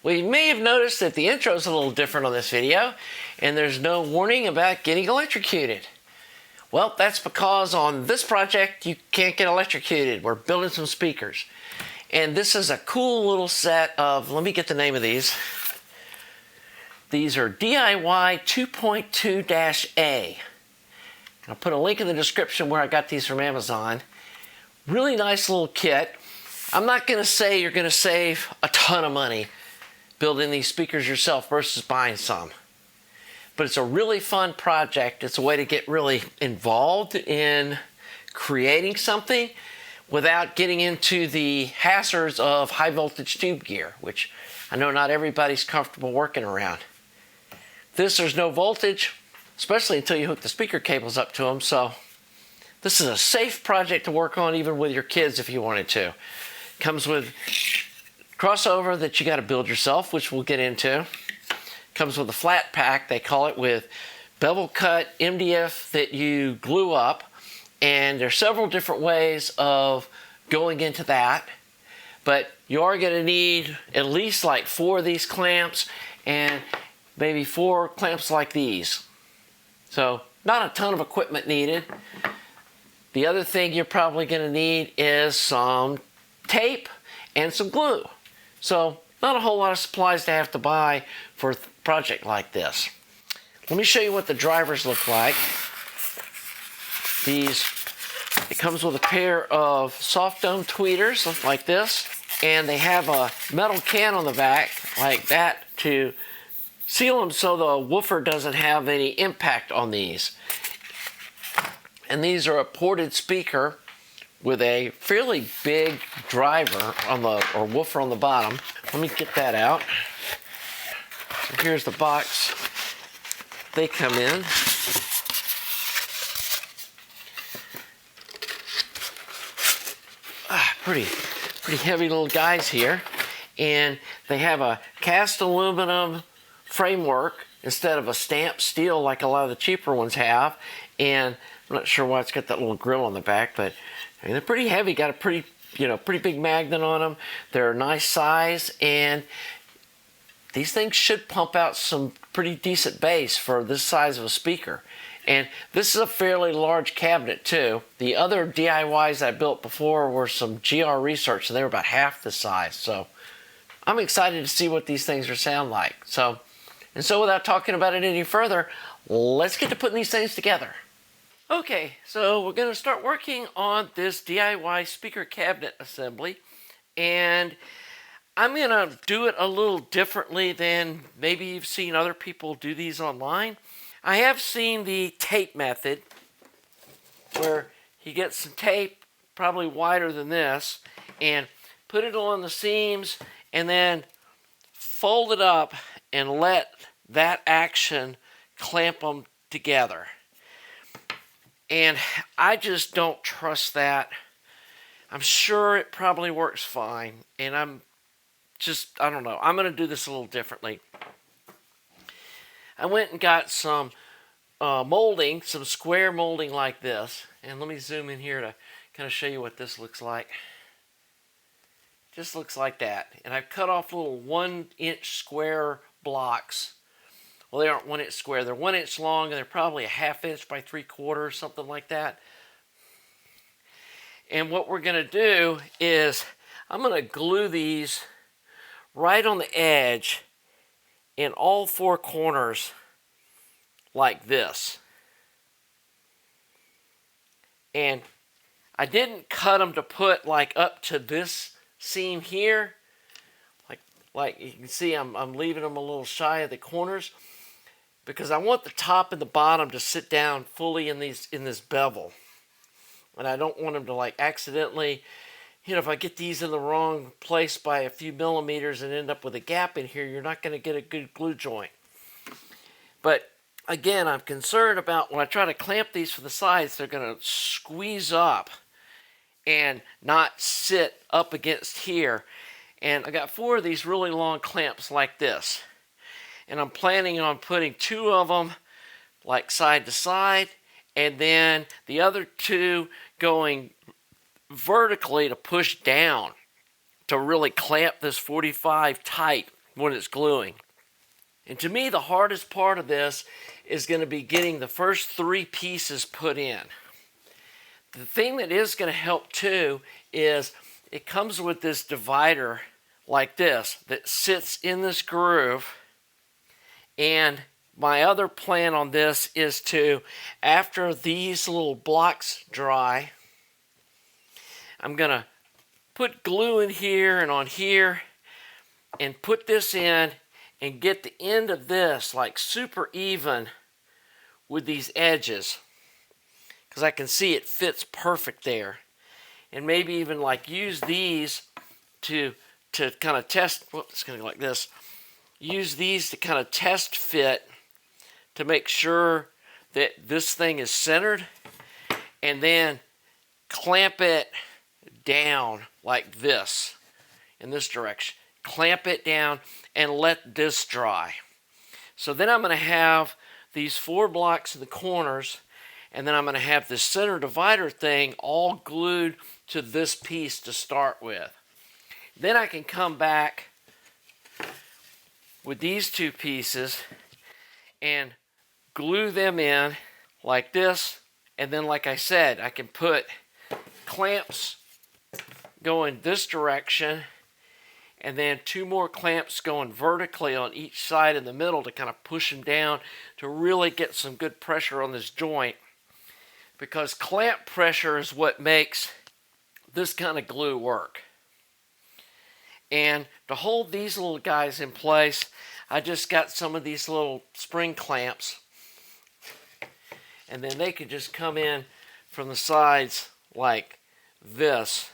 Well, you may have noticed that the intro is a little different on this video, and there's no warning about getting electrocuted. Well, that's because on this project, you can't get electrocuted. We're building some speakers. And this is a cool little set of, let me get the name of these. These are DIY 2.2-A. I'll put a link in the description where I got these from Amazon. Really nice little kit. I'm not going to say you're going to save a ton of money building these speakers yourself versus buying some. But it's a really fun project. It's a way to get really involved in creating something without getting into the hazards of high voltage tube gear, which I know not everybody's comfortable working around. There's no voltage, especially until you hook the speaker cables up to them. So this is a safe project to work on even with your kids if you wanted to. Comes with crossover that you got to build yourself, which we'll get into. Comes with a flat pack, they call it, with bevel cut MDF that you glue up. And there's several different ways of going into that. But you are going to need at least like 4 of these clamps and maybe 4 clamps like these. So not a ton of equipment needed. The other thing you're probably going to need is some tape and some glue. So not a whole lot of supplies to have to buy for a project like this. Let me show you what the drivers look like. It comes with a pair of soft dome tweeters like this, and they have a metal can on the back like that to seal them so the woofer doesn't have any impact on these. And these are a ported speaker with a fairly big driver on the, or woofer on the bottom. Let me get that out. So here's the box they come in. Pretty heavy little guys here. And they have a cast aluminum framework instead of a stamped steel like a lot of the cheaper ones have. And I'm not sure why it's got that little grill on the back, but I mean, they're pretty heavy. Got a pretty big magnet on them. They're a nice size, and these things should pump out some pretty decent bass for this size of a speaker. And this is a fairly large cabinet too. The other DIYs I built before were some GR Research, and they were about half the size. So I'm excited to see what these things are sound like. So without talking about it any further, let's get to putting these things together. Okay, so we're going to start working on this DIY speaker cabinet assembly, and I'm going to do it a little differently than maybe you've seen other people do these online. I have seen the tape method where you get some tape, probably wider than this, and put it on the seams and then fold it up and let that action clamp them together. And I just don't trust that. I'm sure it probably works fine, and I don't know. I'm going to do this a little differently. I went and got some molding, some square molding like this. And let me zoom in here to kind of show you what this looks like. Just looks like that. And I've cut off little 1-inch square blocks. Well, they aren't 1-inch square. They're 1 inch long, and they're probably a 1/2 inch by 3/4, something like that. And what we're going to do is I'm going to glue these right on the edge in all 4 corners like this. And I didn't cut them to put like up to this seam here. Like you can see, I'm leaving them a little shy of the corners because I want the top and the bottom to sit down fully in this bevel. And I don't want them to like accidentally, if I get these in the wrong place by a few millimeters and end up with a gap in here, you're not going to get a good glue joint. But again, I'm concerned about when I try to clamp these for the sides, they're going to squeeze up and not sit up against here. And I got 4 of these really long clamps like this. And I'm planning on putting 2 of them like side to side, and then the other 2 going vertically to push down to really clamp this 45 tight when it's gluing. And to me, the hardest part of this is going to be getting the first 3 pieces put in. The thing that is going to help too is it comes with this divider like this that sits in this groove. And my other plan on this is to, after these little blocks dry, I'm going to put glue in here and on here and put this in and get the end of this like super even with these edges, because I can see it fits perfect there. And maybe even like use these to kind of test, well, it's going to go like this. Use these to kind of test fit to make sure that this thing is centered, and then clamp it down like this in this direction. Clamp it down and let this dry. So then I'm going to have these 4 blocks in the corners, and then I'm going to have this center divider thing all glued to this piece to start with. Then I can come back with these 2 pieces and glue them in like this, and then like I said, I can put clamps going this direction, and then 2 more clamps going vertically on each side in the middle to kind of push them down to really get some good pressure on this joint, because clamp pressure is what makes this kind of glue work. And to hold these little guys in place, I just got some of these little spring clamps, and then they could just come in from the sides like this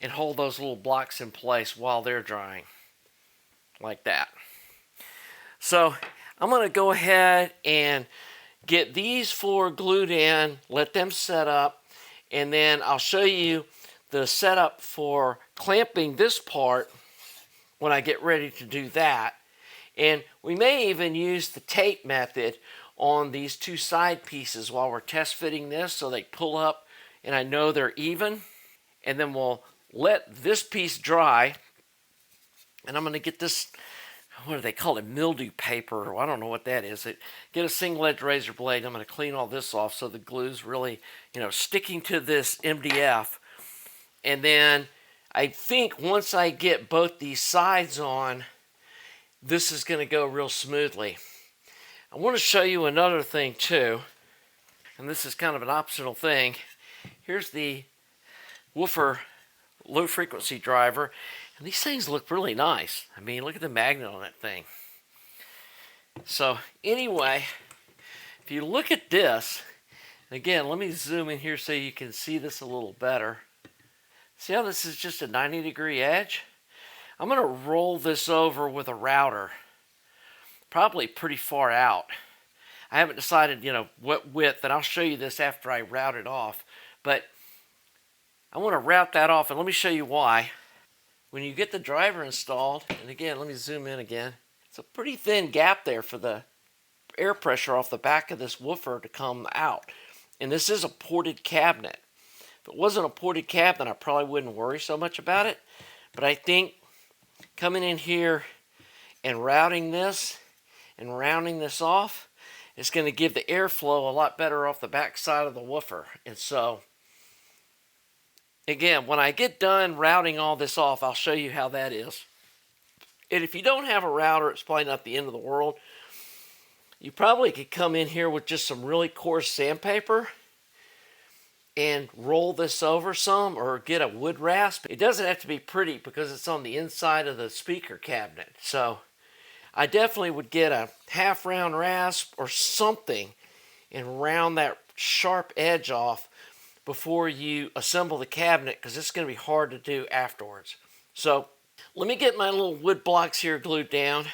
and hold those little blocks in place while they're drying like that. So I'm going to go ahead and get these 4 glued in, let them set up, and then I'll show you the setup for clamping this part when I get ready to do that. And we may even use the tape method on these 2 side pieces while we're test fitting this, so they pull up and I know they're even. And then we'll let this piece dry, and I'm going to get this, what do they call it, mildew paper, or I don't know what that is. Get a single edge razor blade. I'm going to clean all this off so the glue's really, sticking to this MDF. And then I think once I get both these sides on, this is going to go real smoothly. I want to show you another thing too, and this is kind of an optional thing. Here's the woofer low frequency driver, and these things look really nice. I mean, look at the magnet on that thing. So anyway, if you look at this, again, let me zoom in here so you can see this a little better. See how this is just a 90-degree edge? I'm going to roll this over with a router, probably pretty far out. I haven't decided, what width, and I'll show you this after I route it off. But I want to route that off, and let me show you why. When you get the driver installed, and again, let me zoom in again. It's a pretty thin gap there for the air pressure off the back of this woofer to come out. And this is a ported cabinet. If it wasn't a ported cabinet, I probably wouldn't worry so much about it. But I think coming in here and routing this and rounding this off is going to give the airflow a lot better off the back side of the woofer. And so, again, when I get done routing all this off, I'll show you how that is. And if you don't have a router, it's probably not the end of the world. You probably could come in here with just some really coarse sandpaper and roll this over some, or get a wood rasp. It doesn't have to be pretty because it's on the inside of the speaker cabinet. So I definitely would get a half round rasp or something and round that sharp edge off before you assemble the cabinet, because it's going to be hard to do afterwards. So let me get my little wood blocks here glued down,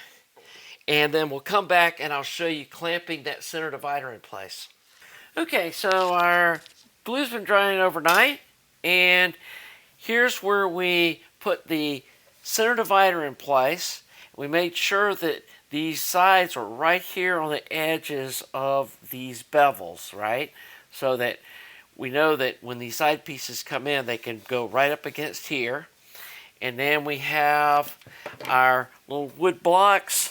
and then we'll come back and I'll show you clamping that center divider in place. Okay, so our glue's been drying overnight, and here's where we put the center divider in place. We made sure that these sides are right here on the edges of these bevels, right? So that we know that when these side pieces come in, they can go right up against here. And then we have our little wood blocks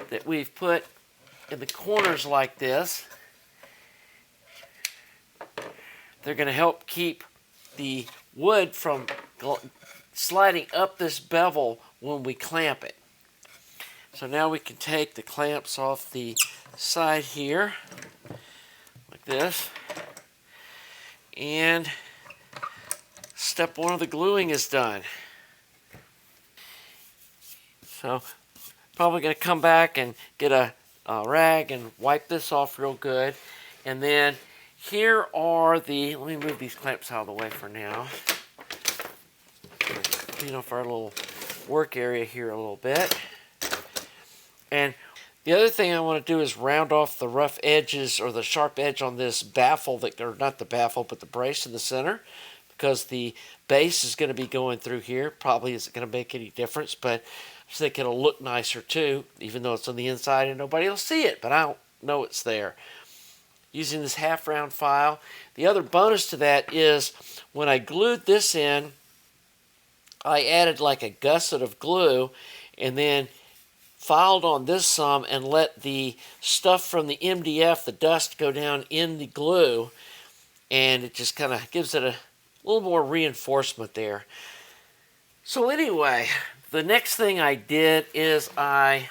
that we've put in the corners like this. They're going to help keep the wood from sliding up this bevel when we clamp it. So now we can take the clamps off the side here, like this. And step one of the gluing is done. So probably going to come back and get a rag and wipe this off real good. And then here are the, let me move these clamps out of the way for now. Clean off our little work area here a little bit. And the other thing I want to do is round off the rough edges or the sharp edge on this baffle, that, or not the baffle, but the brace in the center, because the base is going to be going through here. Probably isn't going to make any difference, but I just think it'll look nicer too, even though it's on the inside and nobody will see it, but I don't know it's there. Using this half round file. The other bonus to that is when I glued this in, I added like a gusset of glue and then filed on this some and let the stuff from the MDF, the dust, go down in the glue, and it just kind of gives it a little more reinforcement there. So anyway, the next thing I did is I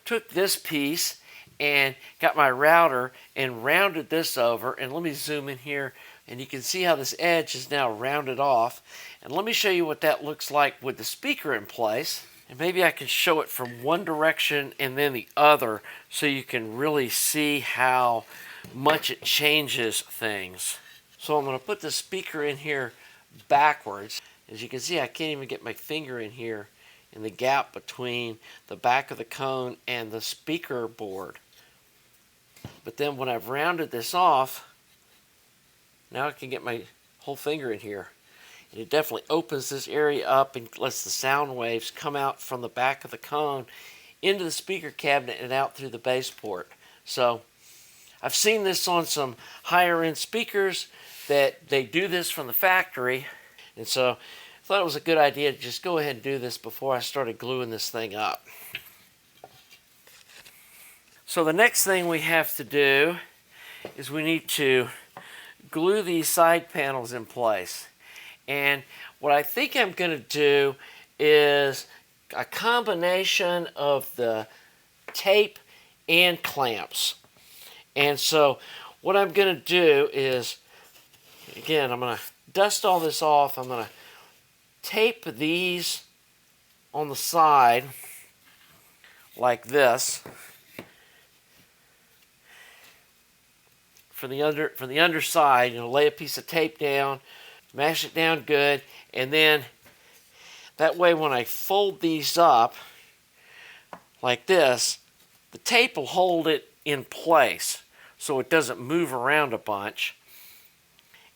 took this piece and got my router and rounded this over, and let me zoom in here and you can see how this edge is now rounded off. And let me show you what that looks like with the speaker in place. And maybe I can show it from one direction and then the other so you can really see how much it changes things. So I'm going to put the speaker in here backwards. As you can see, I can't even get my finger in here in the gap between the back of the cone and the speaker board. But then when I've rounded this off, now I can get my whole finger in here. And it definitely opens this area up and lets the sound waves come out from the back of the cone into the speaker cabinet and out through the base port. So I've seen this on some higher end speakers that they do this from the factory. And so I thought it was a good idea to just go ahead and do this before I started gluing this thing up. So the next thing we have to do is we need to glue these side panels in place. And what I think I'm going to do is a combination of the tape and clamps. And so what I'm going to do is, again, I'm going to dust all this off. I'm going to tape these on the side like this. From the underside, lay a piece of tape down, mash it down good, and then that way when I fold these up like this, the tape will hold it in place so it doesn't move around a bunch.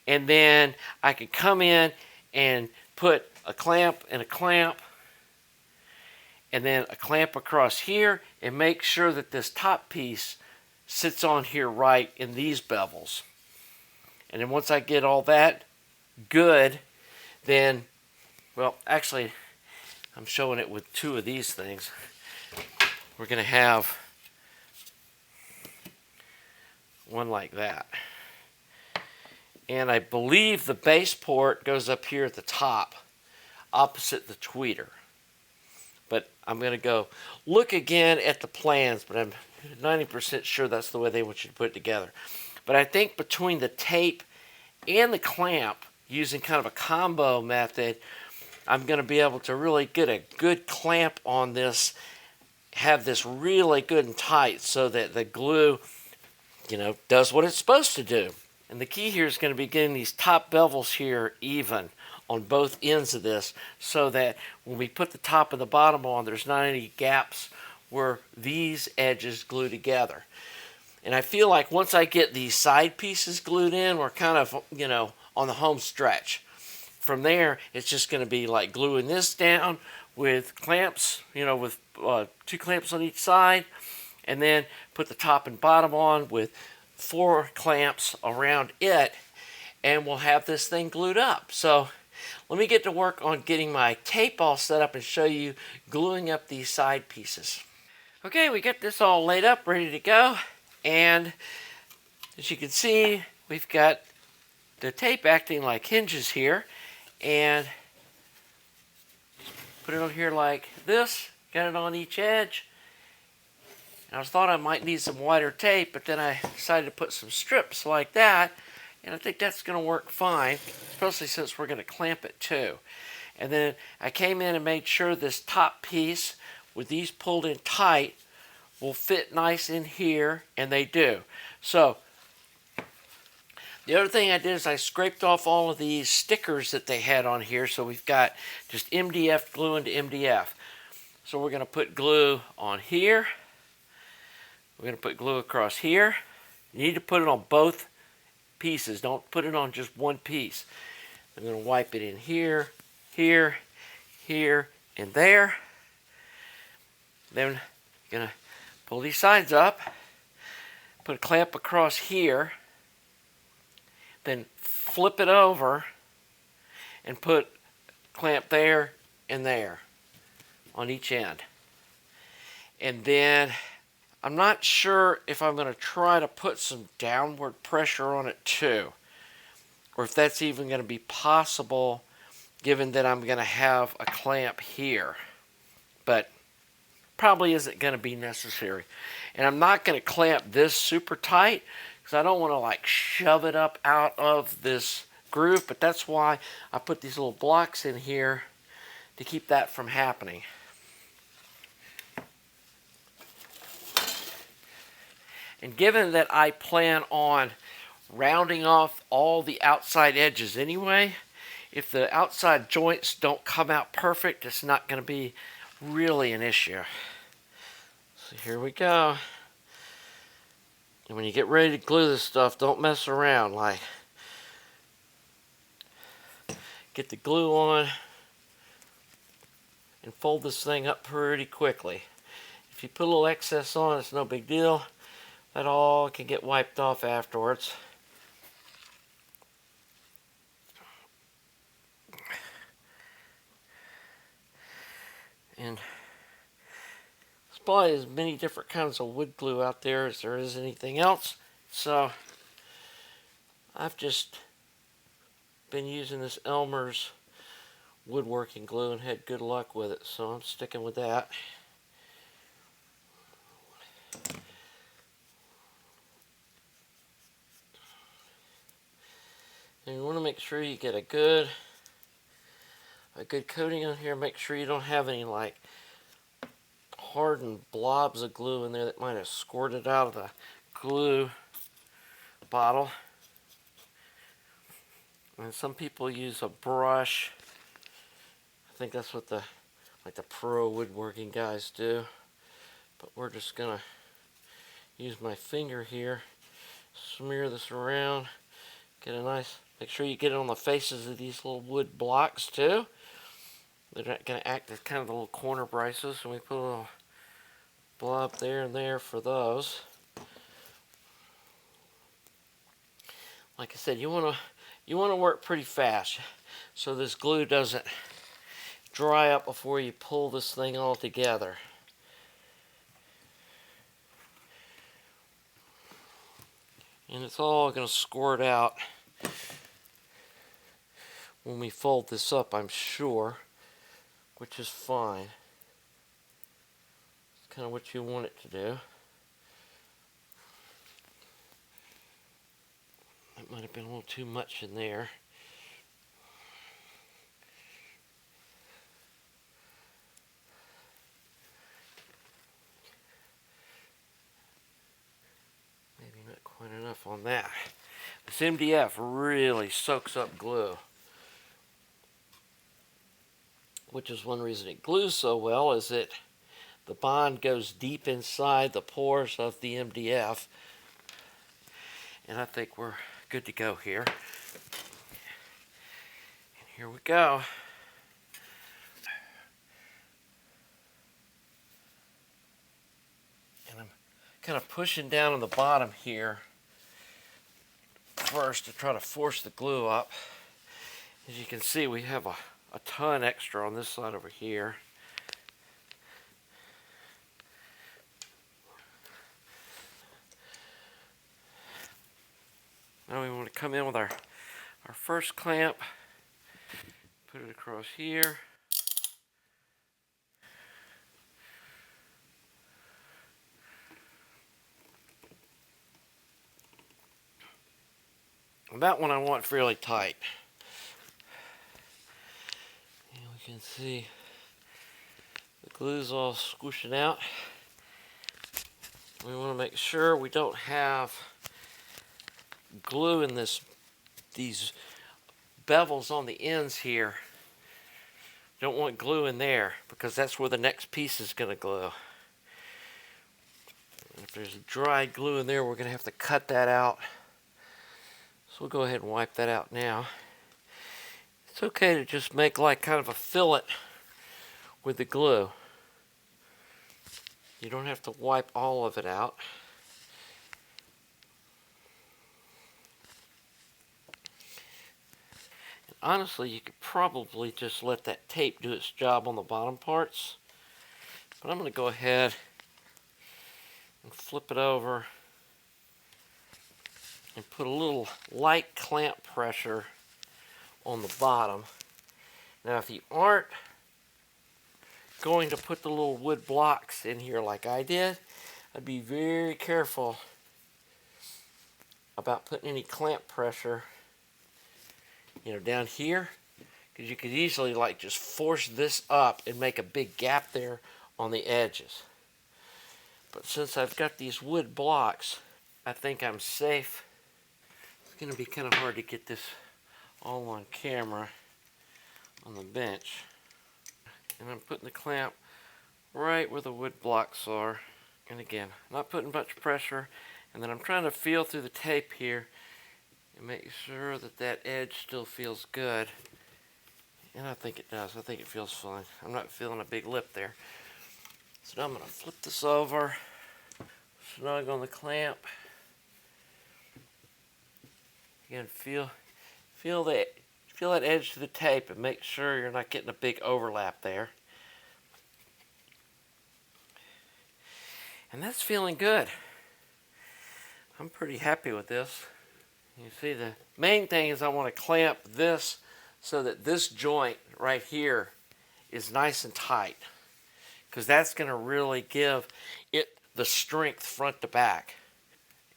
And then I can come in and put a clamp and a clamp, and then a clamp across here, and make sure that this top piece sits on here right in these bevels. And then once I get all that good, then, well, actually, I'm showing it with two of these things. We're going to have one like that. And I believe the base port goes up here at the top, opposite the tweeter. But I'm going to go look again at the plans, but I'm 90% sure that's the way they want you to put it together. But I think between the tape and the clamp, using kind of a combo method, I'm going to be able to really get a good clamp on this, have this really good and tight so that the glue, does what it's supposed to do. And the key here is going to be getting these top bevels here even on both ends of this so that when we put the top and the bottom on, there's not any gaps where these edges glue together. And I feel like once I get these side pieces glued in, we're kind of, on the home stretch. From there, it's just going to be like gluing this down with clamps, with 2 clamps on each side, and then put the top and bottom on with 4 clamps around it, and we'll have this thing glued up. So let me get to work on getting my tape all set up and show you gluing up these side pieces. Okay, we got this all laid up, ready to go. And as you can see, we've got the tape acting like hinges here. And put it on here like this, got it on each edge. And I thought I might need some wider tape, but then I decided to put some strips like that, and I think that's going to work fine, especially since we're going to clamp it too. And then I came in and made sure this top piece with these pulled in tight will fit nice in here, and they do. So the other thing I did is I scraped off all of these stickers that they had on here, so we've got just MDF glue into MDF. So we're going to put glue on here. We're going to put glue across here. You need to put it on both pieces. Don't put it on just one piece. I'm going to wipe it in here, here, here, and there. Then I'm going to pull these sides up, put a clamp across here, then flip it over and put clamp there and there on each end. And then I'm not sure if I'm going to try to put some downward pressure on it too, or if that's even going to be possible given that I'm going to have a clamp here. But probably isn't going to be necessary. And I'm not going to clamp this super tight because I don't want to like shove it up out of this groove, but that's why I put these little blocks in here to keep that from happening. And given that I plan on rounding off all the outside edges anyway, if the outside joints don't come out perfect, it's not going to be really an issue. So here we go. And when you get ready to glue this stuff, don't mess around. Like, get the glue on and fold this thing up pretty quickly. If you put a little excess on, it's no big deal. That all can get wiped off afterwards. And there's probably as many different kinds of wood glue out there as there is anything else. So I've just been using this Elmer's woodworking glue and had good luck with it. So I'm sticking with that. And you want to make sure you get a good coating on here. Make sure you don't have any like hardened blobs of glue in there that might have squirted out of the glue bottle. And some people use a brush. I think that's what the pro woodworking guys do. But we're just gonna use my finger here, smear this around, get a nice. Make sure you get it on the faces of these little wood blocks too. They're not going to act as kind of the little corner braces, and we put a little blob there and there for those. Like I said, you want to work pretty fast so this glue doesn't dry up before you pull this thing all together. And it's all going to squirt out when we fold this up, I'm sure, which is fine. It's kind of what you want it to do. That might have been a little too much in there. Maybe not quite enough on that. This MDF really soaks up glue, which is one reason it glues so well, is that the bond goes deep inside the pores of the MDF. And I think we're good to go here. And here we go. And I'm kind of pushing down on the bottom here first to try to force the glue up. As you can see, we have a ton extra on this side over here. Now we want to come in with our first clamp, put it across here. And that one I want fairly tight. And we can see the glue's all squishing out. We want to make sure we don't have glue in these bevels on the ends here. Don't want glue in there because that's where the next piece is going to glue. If there's dry glue in there, we're going to have to cut that out. So we'll go ahead and wipe that out now. It's okay to just make like kind of a fillet with the glue. You don't have to wipe all of it out. And honestly, you could probably just let that tape do its job on the bottom parts. But I'm going to go ahead and flip it over and put a little light clamp pressure on the bottom. Now if you aren't going to put the little wood blocks in here like I did, I'd be very careful about putting any clamp pressure, down here, because you could easily like just force this up and make a big gap there on the edges. But since I've got these wood blocks, I think I'm safe. It's going to be kind of hard to get this all on camera on the bench. And I'm putting the clamp right where the wood blocks are. And again, not putting much pressure. And then I'm trying to feel through the tape here and make sure that that edge still feels good. And I think it does. I think it feels fine. I'm not feeling a big lip there. So now I'm going to flip this over, snug on the clamp. Again, feel that edge to the tape and make sure you're not getting a big overlap there. And that's feeling good. I'm pretty happy with this. You see, the main thing is I want to clamp this so that this joint right here is nice and tight, because that's going to really give it the strength front to back.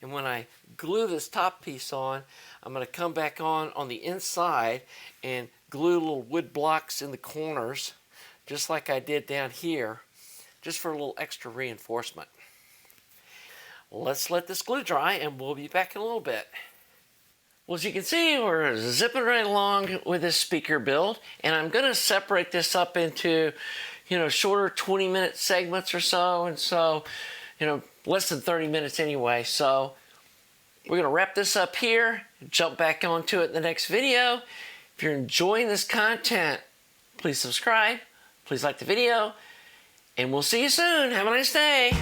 And when I glue this top piece on, I'm going to come back on the inside and glue little wood blocks in the corners, just like I did down here, just for a little extra reinforcement. Let's let this glue dry and we'll be back in a little bit. Well, as you can see, we're zipping right along with this speaker build, and I'm going to separate this up into, shorter 20-minute segments or so, and so, less than 30 minutes anyway. So we're going to wrap this up here, jump back onto it in the next video. If you're enjoying this content, please subscribe, please like the video, and we'll see you soon. Have a nice day.